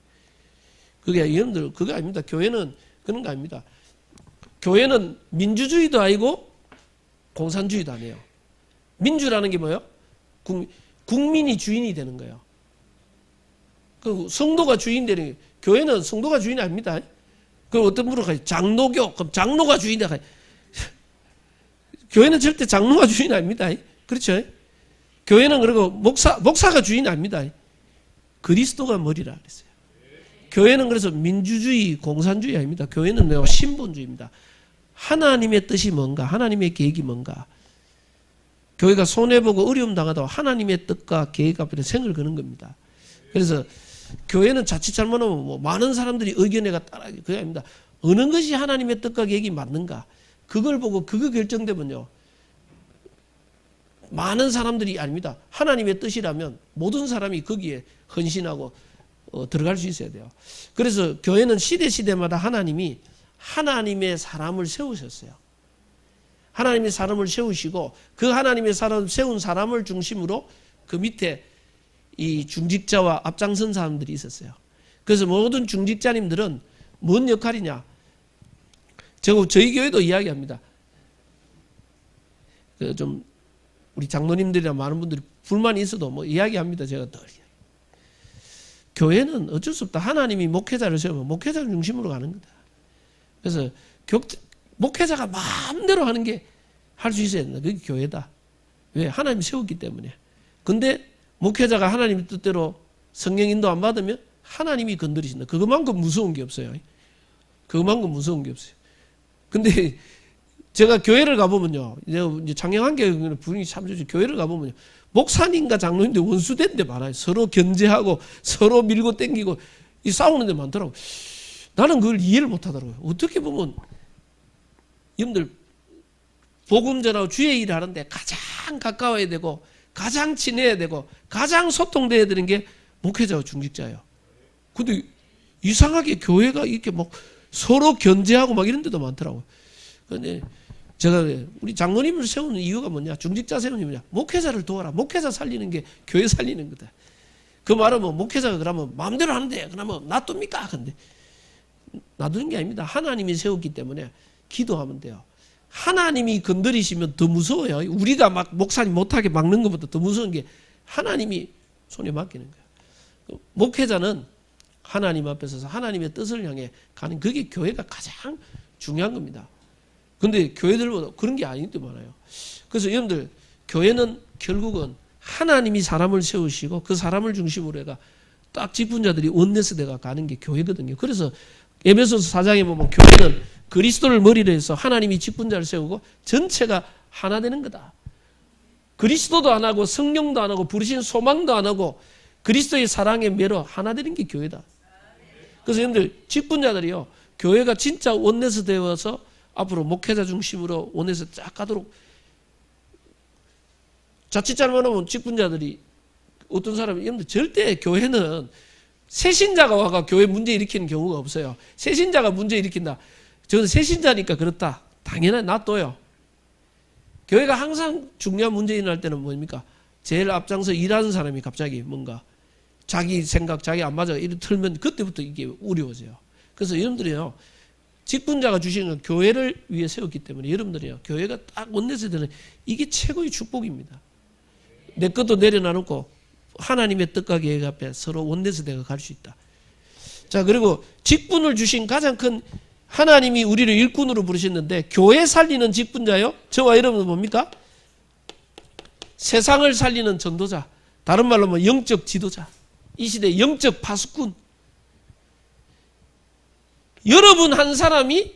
그게 여러분들 그거 아닙니다. 교회는 그런 거 아닙니다. 교회는 민주주의도 아니고 공산주의도 아니에요. 민주라는 게 뭐예요? 국민이 주인이 되는 거예요. 그 성도가 주인 되는 게, 교회는 성도가 주인이 아닙니다. 그럼 어떤 분으로 가요? 장로교. 그럼 장로가 주인이다. 교회는 절대 장로가 주인 아닙니다. 그렇죠? 교회는 그리고 목사가 주인 아닙니다. 그리스도가 머리라 그랬어요. 교회는 그래서 민주주의, 공산주의 아닙니다. 교회는 신본주의입니다. 하나님의 뜻이 뭔가, 하나님의 계획이 뭔가. 교회가 손해보고 어려움 당하다가 하나님의 뜻과 계획 앞에 생을 거는 겁니다. 그래서 교회는 자칫 잘못하면 뭐 많은 사람들이 의견에가 따라 그게 아닙니다. 어느 것이 하나님의 뜻과 계획이 맞는가 그걸 보고 그거 결정되면요 많은 사람들이 아닙니다. 하나님의 뜻이라면 모든 사람이 거기에 헌신하고 들어갈 수 있어야 돼요. 그래서 교회는 시대마다 하나님이 하나님의 사람을 세우셨어요. 하나님의 사람을 세우시고 그 하나님의 사람 세운 사람을 중심으로 그 밑에 이 중직자와 앞장선 사람들이 있었어요. 그래서 모든 중직자님들은 뭔 역할이냐? 저희 교회도 이야기합니다. 좀 우리 장로님들이나 많은 분들이 불만이 있어도 뭐 이야기합니다. 제가 늘 교회는 어쩔 수 없다. 하나님이 목회자를 세우면 목회자를 중심으로 가는 거다. 그래서 목회자가 마음대로 하는 게 할 수 있어야 된다. 그게 교회다. 왜? 하나님이 세웠기 때문에. 근데 목회자가 하나님의 뜻대로 성령 인도 안 받으면 하나님이 건드리신다. 그것만큼 무서운 게 없어요. 그것만큼 무서운 게 없어요. 근데 제가 교회를 가보면요. 이제 장영한교회 분위기 참 좋죠. 교회를 가보면요. 목사님과 장로님들 원수된 데 많아요. 서로 견제하고 서로 밀고 땡기고 이 싸우는 데 많더라고요. 나는 그걸 이해를 못 하더라고요. 어떻게 보면 여러분들 복음 전하고 주의 일을 하는데 가장 가까워야 되고 가장 친해야 되고 가장 소통돼야 되는 게 목회자와 중직자예요. 근데 이상하게 교회가 이렇게 막 서로 견제하고 막 이런 데도 많더라고요. 근데 제가 우리 장로님을 세우는 이유가 뭐냐? 중직자 세우는 이유냐? 목회자를 도와라. 목회자 살리는 게 교회 살리는 거다. 그 말은 뭐 목회자가 그러면 마음대로 하는데 그러면 놔둡니까? 근데 놔두는 게 아닙니다. 하나님이 세웠기 때문에 기도하면 돼요. 하나님이 건드리시면 더 무서워요. 우리가 막 목사님 못하게 막는 것보다 더 무서운 게 하나님이 손에 맡기는 거예요. 목회자는 하나님 앞에 서서 하나님의 뜻을 향해 가는 그게 교회가 가장 중요한 겁니다. 근데 교회들보다 그런 게 아닌 데 많아요. 그래서 여러분들 교회는 결국은 하나님이 사람을 세우시고 그 사람을 중심으로 해가 딱 직분자들이 원내스대가 가는 게 교회거든요. 그래서 에베소서 4장에 보면 교회는 그리스도를 머리로 해서 하나님이 직분자를 세우고 전체가 하나 되는 거다. 그리스도도 안 하고 성령도 안 하고 부르신 소망도 안 하고 그리스도의 사랑에 매로 하나 되는 게 교회다. 그래서 여러분들 직분자들이요. 교회가 진짜 원내스 되어서 앞으로 목회자 중심으로 원내스 쫙 가도록 자칫 잘못하면 직분자들이 어떤 사람이 여러분들 절대 교회는 새신자가 와가 교회 문제 일으키는 경우가 없어요. 새신자가 문제 일으킨다. 저는 새신자니까 그렇다. 당연히 놔둬요. 교회가 항상 중요한 문제 일어날 때는 뭡니까? 제일 앞장서 일하는 사람이 갑자기 뭔가 자기 생각, 자기 안 맞아 이렇게 틀면 그때부터 이게 어려워져요. 그래서 여러분들이요. 직분자가 주시는 건 교회를 위해 세웠기 때문에 여러분들이요. 교회가 딱 원내서 되는 이게 최고의 축복입니다. 내 것도 내려놔놓고 하나님의 뜻과 계획 앞에 서로 원내서 내가 갈 수 있다. 자, 그리고 직분을 주신 가장 큰 하나님이 우리를 일꾼으로 부르셨는데 교회 살리는 직분자요. 저와 여러분은 뭡니까? 세상을 살리는 전도자. 다른 말로 뭐 영적 지도자. 이 시대 영적 파수꾼. 여러분 한 사람이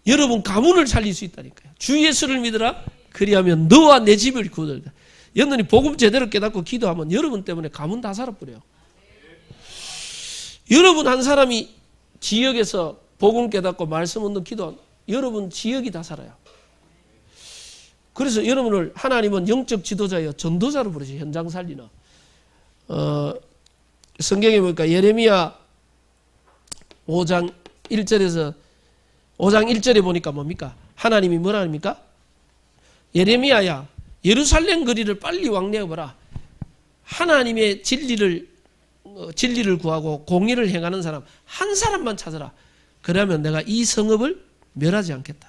여러분 가문을 살릴 수 있다니까요. 주 예수를 믿으라. 그리하면 너와 내 집을 구원하리라. 여러분이 복음 제대로 깨닫고 기도하면 여러분 때문에 가문 다 살아버려요. 여러분 한 사람이 지역에서 복음 깨닫고 말씀 얻는 기도, 여러분 지역이 다 살아요. 그래서 여러분을 하나님은 영적 지도자여 전도자로 부르시 현장 살리는. 성경에 보니까 예레미야 5장 1절에서 5장 1절에 보니까 뭡니까? 하나님이 뭐라 합니까? 예레미야야 예루살렘 거리를 빨리 왕래해보라. 하나님의 진리를 구하고 공의를 행하는 사람 한 사람만 찾아라. 그러면 내가 이 성읍을 멸하지 않겠다.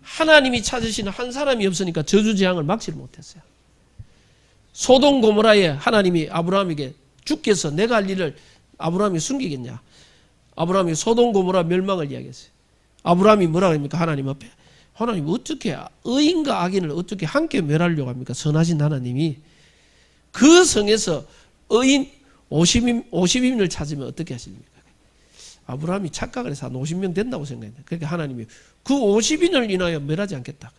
하나님이 찾으시는 한 사람이 없으니까 저주재앙을 막지를 못했어요. 소돔 고모라에 하나님이 아브라함에게 주께서 내가 할 일을 아브라함이 숨기겠냐. 아브라함이 소돔 고모라 멸망을 이야기했어요. 아브라함이 뭐라고 합니까? 하나님 앞에. 하나님 어떻게 의인과 악인을 어떻게 함께 멸하려고 합니까? 선하신 하나님이. 그 성에서 의인 50인을 찾으면 어떻게 하십니까? 아브라함이 착각을 해서 한 50명 된다고 생각했는데 그러니까 하나님이 그 50인을 인하여 멸하지 않겠다.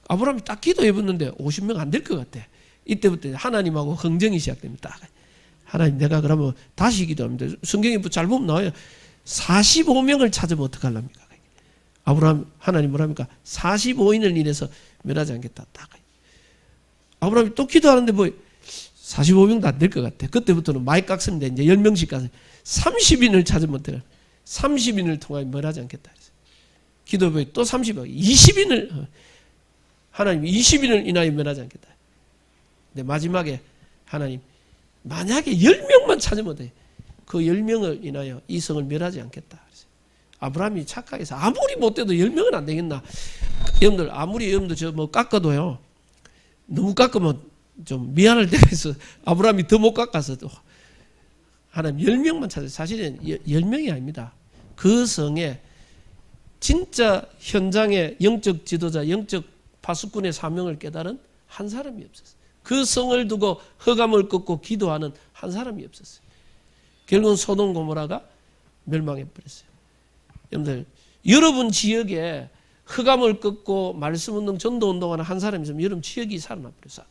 아브라함이 딱 기도해봤는데 50명 안 될 것 같아. 이때부터 하나님하고 흥정이 시작됩니다. 하나님 내가 그러면 다시 기도합니다. 성경에 잘 보면 나와요. 45명을 찾으면 어떡하랍니까? 아브라함 하나님 뭐랍니까? 45인을 인해서 멸하지 않겠다. 딱. 아브라함이 또 기도하는데 뭐 45명도 안 될 것 같아. 그때부터는 많이 깎습니다. 이제 10명씩 가서 30인을 찾으면 어떡하나? 30인을 통하여 멸하지 않겠다. 기도부에 또 30인, 20인을 하나님 20인을 인하여 멸하지 않겠다. 근데 마지막에 하나님 만약에 10명만 찾으면 돼. 그 10명을 인하여 이 성을 멸하지 않겠다. 아브라함이 착각해서 아무리 못돼도 10명은 안 되겠나. 여러분들 아무리 여러분들 저 뭐 깎아도요. 너무 깎으면 좀 미안할 때가 있어. 아브라함이 더 못 깎아서도 하나님 10명만 찾아요. 사실은 10명이 아닙니다. 그 성에 진짜 현장의 영적 지도자, 영적 파수꾼의 사명을 깨달은 한 사람이 없었어요. 그 성을 두고 흑암을 꺾고 기도하는 한 사람이 없었어요. 결국은 소돔 고모라가 멸망해버렸어요. 여러분들, 여러분 지역에 흑암을 꺾고 말씀 운동, 전도 운동하는 한 사람이 있으면 여러분 지역이 살아나버렸어요.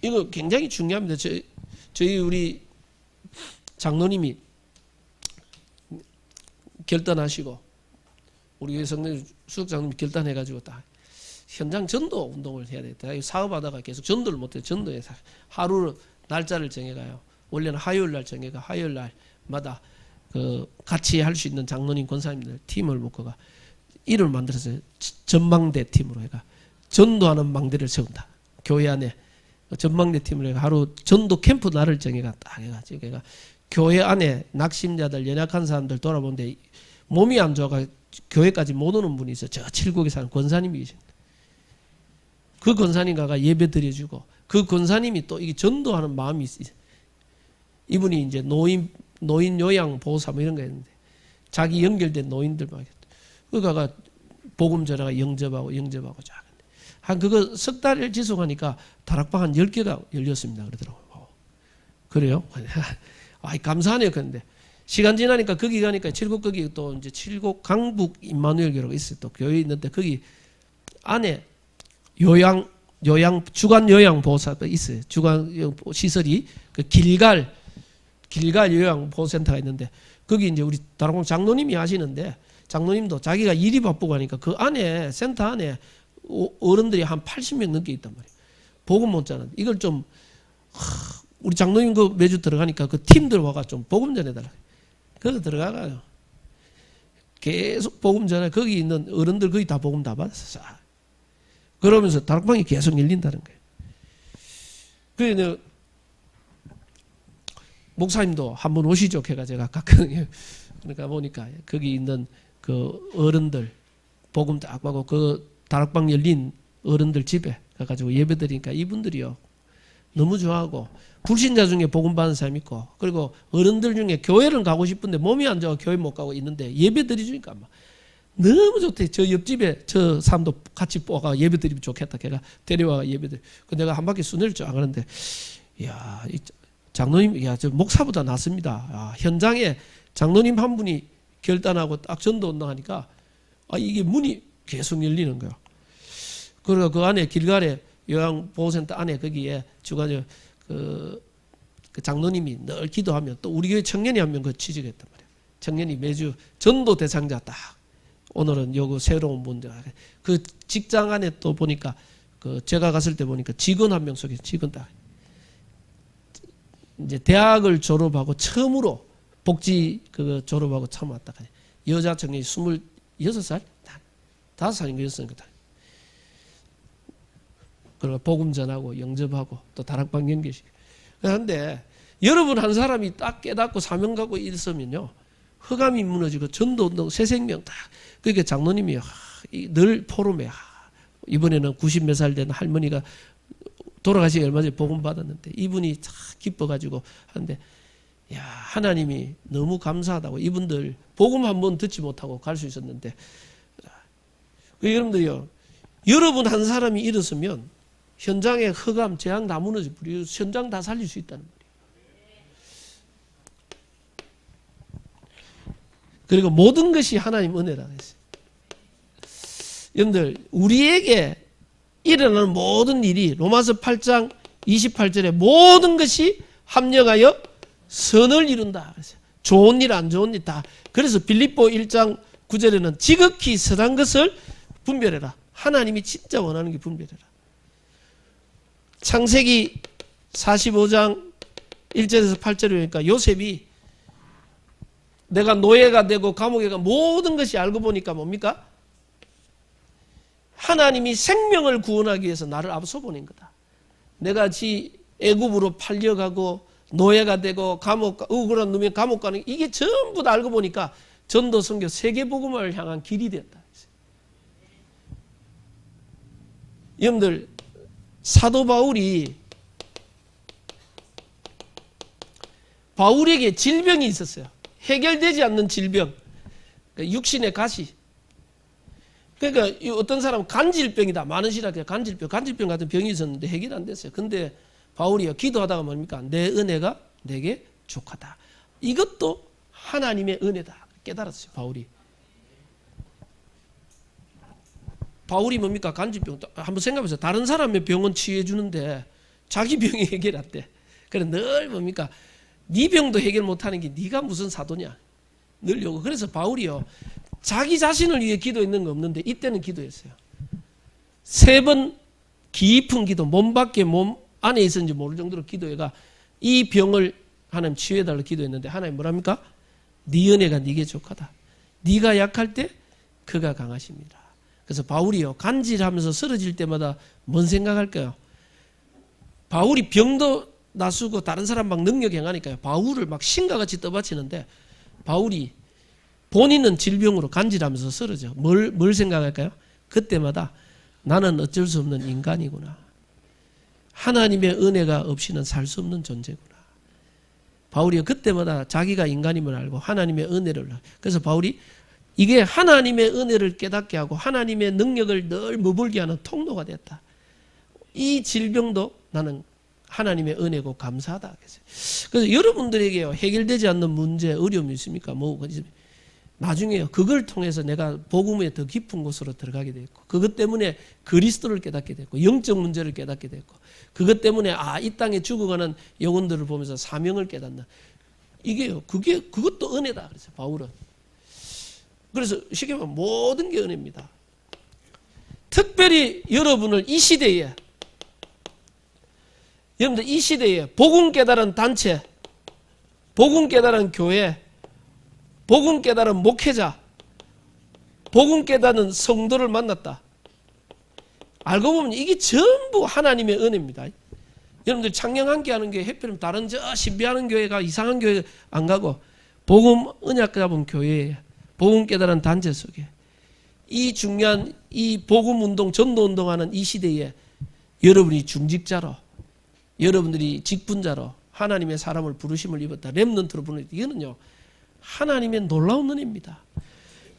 이거 굉장히 중요합니다. 저희 우리 장로님이 결단하시고 우리 교회 성령 수석장님이 결단해가지고 딱 현장 전도 운동을 해야 되겠다. 사업하다가 계속 전도를 못해요. 전도에 하루 날짜를 정해가요. 원래는 화요일 날 정해가 화요일 날마다 그 같이 할 수 있는 장로님 권사님들 팀을 묶어가 이를 만들었어요. 전망대 팀으로 해가 전도하는 망대를 세운다. 교회 안에 전망대 팀을 해가 하루 전도 캠프 날을 정해가 딱 해가지고 걔가 교회 안에 낙심자들 연약한 사람들 돌아보는데 몸이 안 좋아가 교회까지 못 오는 분이 있어요. 저 칠곡에 사는 권사님이 계십니다. 그 권사님과가 예배 드려주고 그 권사님이 또 이게 전도하는 마음이 있어요. 이분이 이제 노인 요양 보호사 뭐 이런 거 했는데 자기 연결된 노인들만 그가가 복음 전화가 영접하고 자. 한 그거 석 달을 지속하니까 다락방 한 10개가 열렸습니다. 그러더라고요. 그래요? 아이 감사하네요. 그런데 시간 지나니까 거기 가니까 칠곡 거기 또 이제 칠곡 강북 임마누엘 교회가 있어요. 또 교회 있는데 거기 안에 요양 주간 요양 보호사가 있어요. 주간 시설이 그 길갈 요양 보호센터가 있는데 거기 이제 우리 다락방 장로님이 하시는데 장로님도 자기가 일이 바쁘고 하니까 그 안에 센터 안에 어른들이 한 80명 넘게 있단 말이에요. 복음 못 자는 이걸 좀 우리 장로님 그 매주 들어가니까 그 팀들 와가 좀 복음 전해달라. 거기 들어가가요. 계속 복음 전해. 거기 있는 어른들 거의 다 복음 다 받았어. 그러면서 다락방이 계속 열린다는 거예요. 그래서 목사님도 한번 오시죠. 걔가 제가 가끔 그러니까 보니까 거기 있는 그 어른들 복음 딱 받고 그 다락방 열린 어른들 집에 가가지고 예배 드리니까 이분들이요. 너무 좋아하고 불신자 중에 복음 받은 사람 있고 그리고 어른들 중에 교회를 가고 싶은데 몸이 안 좋아 교회 못 가고 있는데 예배 드려주니까 막 너무 좋대. 저 옆집에 저 사람도 같이 뽑아가 예배 드리면 좋겠다. 걔가 데려와 예배 드리. 그 내가 한 바퀴 순회를 쫙 하는데 이야 이 장로님 야 저 목사보다 낫습니다. 아, 현장에 장로님 한 분이 결단하고 딱 전도 운동하니까 아 이게 문이 계속 열리는 거야. 그리고 그 안에 길갈에 요양보호센터 안에 거기에 주간 그 그 장로님이 늘 기도하면 또 우리 교회 청년이 한 명 그 취직했단 말이에요. 청년이 매주 전도 대상자 딱 오늘은 요거 새로운 분들 그 직장 안에 또 보니까 그 제가 갔을 때 보니까 직원 한 명 속에 직원 딱 이제 대학을 졸업하고 처음으로 복지 그 졸업하고 처음 왔다 가요. 여자 청년이 26살? 5살인가 6살인가. 그리고 복음 전하고 영접하고 또 다락방 연결시키고. 그런데 여러분 한 사람이 딱 깨닫고 사명 갖고 있으면요. 흑암이 무너지고 전도운동 새 생명 딱. 그러니까 장로님이 늘 포럼에 이번에는 90몇 살 된 할머니가 돌아가시기 얼마 전에 복음 받았는데 이분이 참 기뻐가지고 하는데 야 하나님이 너무 감사하다고 이분들 복음 한번 듣지 못하고 갈 수 있었는데 여러분들이요 여러분 한 사람이 일었으면 현장에 흑암 재앙 다 무너져 버리고 현장 다 살릴 수 있다는 말이에요. 그리고 모든 것이 하나님 은혜라고 했어요. 여러분들 우리에게 일어나는 모든 일이 로마서 8장 28절에 모든 것이 합력하여 선을 이룬다. 좋은 일 안 좋은 일 다. 그래서 빌립보 1장 9절에는 지극히 선한 것을 분별해라. 하나님이 진짜 원하는 게 분별해라. 창세기 45장 1절에서 8절에 보니까 요셉이 내가 노예가 되고 감옥에 가 모든 것이 알고 보니까 뭡니까? 하나님이 생명을 구원하기 위해서 나를 앞서 보낸 거다. 내가 애굽으로 팔려가고 노예가 되고 감옥 억울한 놈이 감옥 가는 이게 전부 다 알고 보니까 전도 선교 세계복음을 향한 길이 되었다. 여러분들 사도 바울에게 질병이 있었어요. 해결되지 않는 질병. 육신의 가시. 그러니까 어떤 사람은 간질병이다. 많으시라고 간질병 같은 병이 있었는데 해결 안 됐어요. 근데 바울이요 기도하다가 뭡니까? 내 은혜가 내게 족하다. 이것도 하나님의 은혜다. 깨달았어요. 바울이 뭡니까? 간질병. 한번 생각해보세요. 다른 사람의 병은 치유해 주는데 자기 병이 해결 안 돼. 그래 늘 뭡니까? 네 병도 해결 못하는 게 네가 무슨 사도냐. 늘 요구. 그래서 바울이요. 자기 자신을 위해 기도했는 거 없는데 이때는 기도했어요. 3번 깊은 기도, 몸 밖에 몸 안에 있었는지 모를 정도로 기도해가 이 병을 하나님 치유해달라고 기도했는데 하나님 뭐랍니까? 네 은혜가 네게 족하다. 네가 약할 때 그가 강하십니다. 그래서 바울이요 간질하면서 쓰러질 때마다 뭔 생각할까요? 바울이 병도 나수고 다른 사람 막 능력 행하니까요. 바울을 막 신과같이 떠받치는데 바울이 본인은 질병으로 간질하면서 쓰러져. 뭘 생각할까요? 그때마다 나는 어쩔 수 없는 인간이구나. 하나님의 은혜가 없이는 살 수 없는 존재구나. 바울이 그때마다 자기가 인간임을 알고 하나님의 은혜를 그래서 바울이 이게 하나님의 은혜를 깨닫게 하고 하나님의 능력을 늘 머물게 하는 통로가 됐다. 이 질병도 나는 하나님의 은혜고 감사하다. 그래서 여러분들에게요 해결되지 않는 문제, 어려움이 있습니까? 나중에요 그걸 통해서 내가 복음에 더 깊은 곳으로 들어가게 됐고 그것 때문에 그리스도를 깨닫게 됐고 영적 문제를 깨닫게 됐고 그것 때문에 이 땅에 죽어가는 영혼들을 보면서 사명을 깨닫는 이게요 그것도 은혜다. 그래서 바울은 그래서 쉽게 말하면 모든 게 은혜입니다. 특별히 여러분을 이 시대에 여러분들 이 시대에 복음 깨달은 단체, 복음 깨달은 교회, 복음 깨달은 목회자, 복음 깨달은 성도를 만났다. 알고 보면 이게 전부 하나님의 은혜입니다. 여러분들 창녕 함께 하는 교회 해필이면 다른 신비하는 교회가 이상한 교회 안 가고 복음 언약 잡은 교회에 복음 깨달은 단체 속에 이 중요한 이 복음 운동 전도 운동하는 이 시대에 여러분이 중직자로 여러분들이 직분자로 하나님의 사람을 부르심을 입었다. 렘넌트로 부르는 이거는요. 하나님의 놀라운 은혜입니다.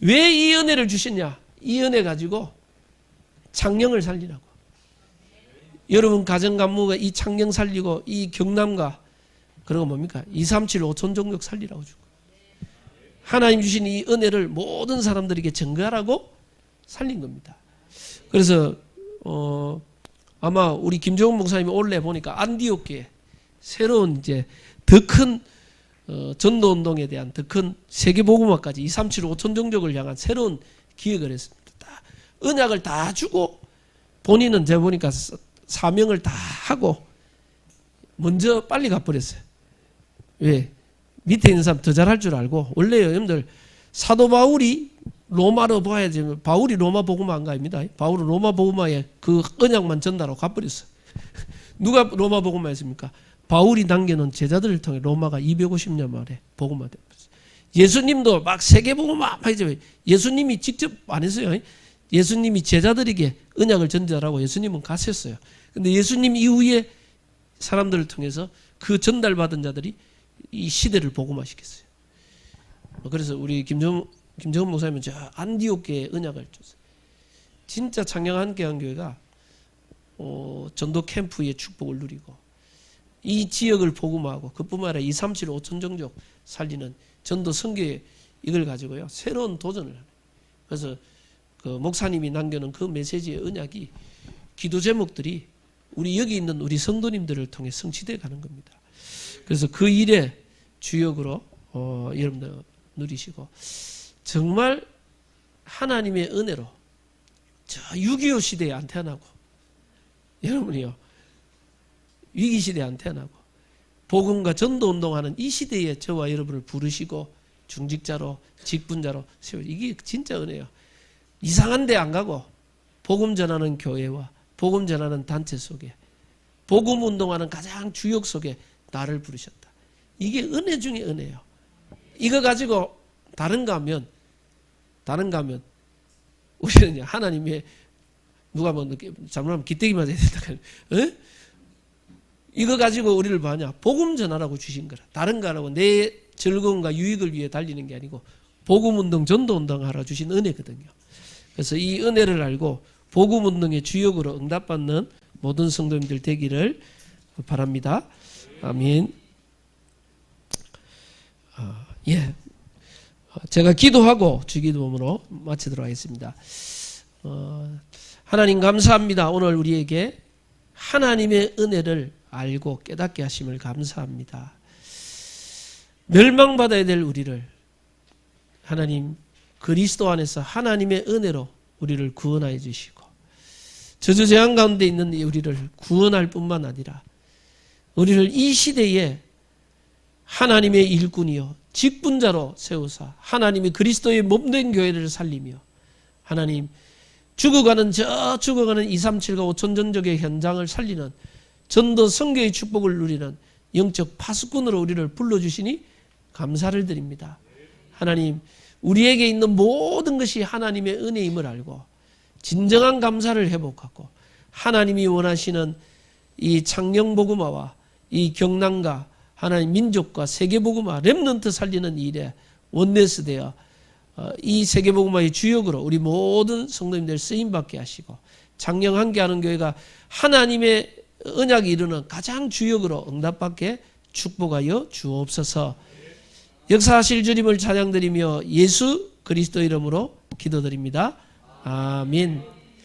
왜 이 은혜를 주셨냐? 이 은혜 가지고 창녕을 살리라고. 여러분 가정 간부가 이 창녕 살리고 이 경남과 그리고 뭡니까? 237 5천 종족 살리라고 주고. 하나님 주신 이 은혜를 모든 사람들에게 증거하라고 살린 겁니다. 그래서 아마 우리 김정은 목사님이 올래 보니까 안디옥 교회 새로운 이제 더 큰 전도 운동에 대한 더 큰 세계 복음화까지 237 5천 종족을 향한 새로운 기획을 했습니다. 언약을 다 주고 본인은 제가 보니까 사명을 다 하고 먼저 빨리 가버렸어요. 왜? 밑에 있는 사람 더 잘할 줄 알고. 원래요, 여러분들 사도 바울이 로마로 봐야지. 바울이 로마 복음화인가 아닙니다. 바울은 로마 복음화에 그 언약만 전달하고 가버렸어요. 누가 로마 복음화했습니까? 바울이 남겨놓은 제자들을 통해 로마가 250년 만에 복음화됐어요. 예수님도 막 세계 복음화 하죠. 예수님이 직접 안 했어요. 예수님이 제자들에게 언약을 전달하고 예수님은 가셨어요. 근데 예수님 이후에 사람들을 통해서 그 전달받은 자들이 이 시대를 복음화시켰어요. 그래서 우리 김정은 목사님은 저 안디옥교의 언약을 줬어요. 진짜 창녕 한계한교회가 전도 캠프의 축복을 누리고 이 지역을 복음화하고 그뿐만 아니라 237 5천 종족 살리는 전도 선교회 이걸 가지고요 새로운 도전을 하는. 그래서 그 목사님이 남겨놓은 그 메시지의 언약이 기도 제목들이 우리 여기 있는 우리 성도님들을 통해 성취되어 가는 겁니다. 그래서 그 일의 주역으로 여러분들 누리시고 정말 하나님의 은혜로 저 6.25 시대에 안 태어나고 여러분이요 위기 시대에 안 태어나고 복음과 전도 운동하는 이 시대에 저와 여러분을 부르시고 중직자로 직분자로 세워. 이게 진짜 은혜예요. 이상한 데 안 가고 복음 전하는 교회와 복음 전하는 단체 속에 복음 운동하는 가장 주역 속에 나를 부르셨다. 이게 은혜 중에 은혜예요. 이거 가지고 다른가 하면 우리는 하나님의 누가 뭐 잘못하면 기대기 맞아야 된다. 에? 이거 가지고 우리를 뭐하냐? 복음 전하라고 주신 거라. 다른 거 하라고 내 즐거움과 유익을 위해 달리는 게 아니고 복음 운동, 전도 운동 하라 주신 은혜거든요. 그래서 이 은혜를 알고 복음 운동의 주역으로 응답받는 모든 성도님들 되기를 바랍니다. 아멘. 예. 제가 기도하고 주기도문으로 마치도록 하겠습니다. 하나님 감사합니다. 오늘 우리에게 하나님의 은혜를 알고 깨닫게 하심을 감사합니다. 멸망받아야 될 우리를 하나님 그리스도 안에서 하나님의 은혜로 우리를 구원하여 주시고 저주재앙 가운데 있는 우리를 구원할 뿐만 아니라 우리를 이 시대에 하나님의 일꾼이요 직분자로 세우사 하나님이 그리스도의 몸된 교회를 살리며 하나님 죽어가는 237과 5천 전적의 현장을 살리는 전도 선교의 축복을 누리는 영적 파수꾼으로 우리를 불러주시니 감사를 드립니다. 하나님 우리에게 있는 모든 것이 하나님의 은혜임을 알고 진정한 감사를 회복하고 하나님이 원하시는 이 창녕복음화와 이 경남과 하나님 민족과 세계복음화 렘넌트 살리는 일에 원내스 되어 이 세계복음화의 주역으로 우리 모든 성도님들 쓰임받게 하시고 창녕 함께하는 교회가 하나님의 언약이 이루는 가장 주역으로 응답받게 축복하여 주옵소서. 역사하실 주님을 찬양드리며 예수 그리스도 이름으로 기도드립니다. 아멘.